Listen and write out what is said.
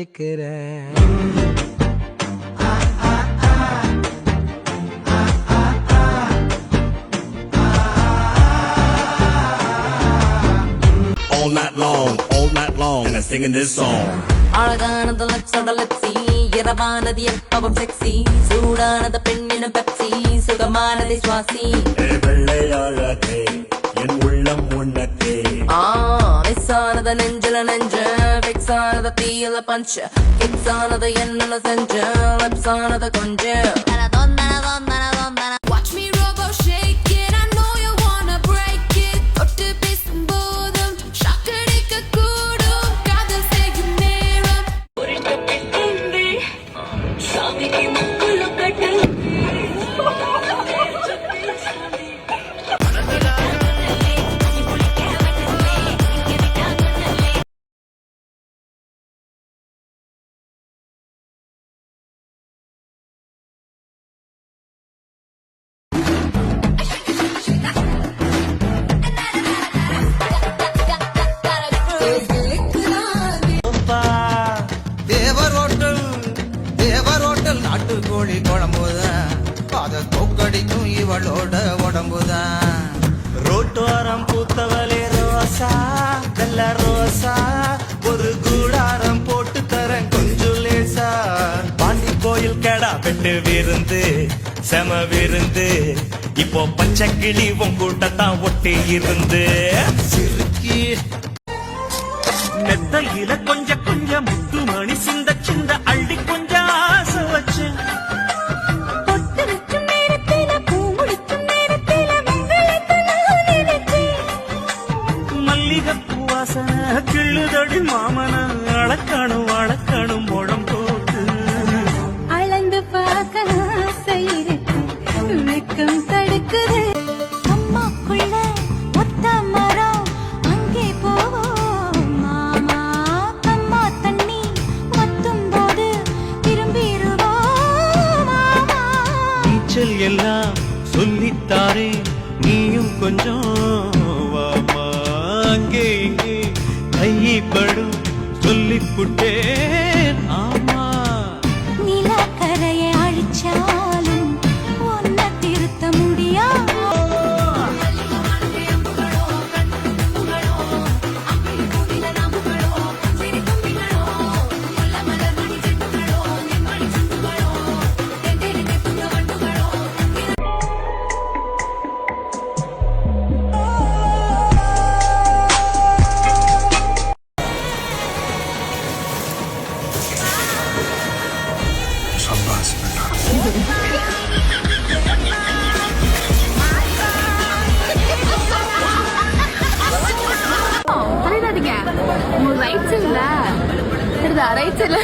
கேக்குறேன். all night long, and I'm singing this song. அழகானது லட்சோட லட்சி இரவானது எப்பவும் செக்ஸி சூடானது பெண்ணினும் பெப்சி சுகமானதை சுவாசி வெள்ளையாழகே என் உள்ளம் உன்னக்கே மிஸ் ஆனது நெஞ்சில நெஞ்ச ஃபிக்ஸ் ஆனது தீயில பஞ்ச கிக்ஸ் ஆனது என்னல செஞ்ச லிப்ஸ் ஆனது கொஞ்சம் Watch me robo shake it, I know you wanna break it. தொட்டு பேசும் போதும் ஷாக் அடிக்க கூடும் காதல் செய்யும் நேரம் உருட்ட பெட்டே சாமிக்கு முக்குல கட்டு நாட்டுக்கோழி குழம்புதான் அத தோக்கடிக்கும் இவளோட உடம்புதான் ரோட்டோரம் பூத்தவளே ரோசா நல்ல ரோசா ஒரு கூடாரம் போட்டு தரேன் கொஞ்சம் லேசா பாண்டி கோயில் கடா பெட்டு விருந்து செம விருந்து இப்போ பச்சை கிளி உன் கூட்டத்தான் ஒட்டி இருந்து சிறுக்கி மெத்தையில கொஞ்சம் கொஞ்சம் முத்து மணி சிந்த சிந்த அள்ளி கொஞ்சம் ஆசை வச்சு மல்லிகைப்பூ வாசனை கிள்ளுதடி மாமன அளக்கணும் அளக்கணும் முழம் போட்டு அளந்து பார்க்க ஆசை இருக்கு வெக்கம் தடுக்குது அம்மாக்குள்ள ஒத்த மரம் அங்கே போவோம் மாமா அம்மா தண்ணி ஒத்தும் போது திரும்பிடுவோம் மாமா நீச்சல் எல்லாம் சொல்லித்தாரே நீயும் கொஞ்சம் வாமா அங்கே இங்கே கைப்படும் சொல்லிப்புட்டேன் ஆமா நிலக்கரையை அழிச்சாலும் ஒன்ன திருத்த முடியாது ரைட் சைடுல ரைட் சைடுல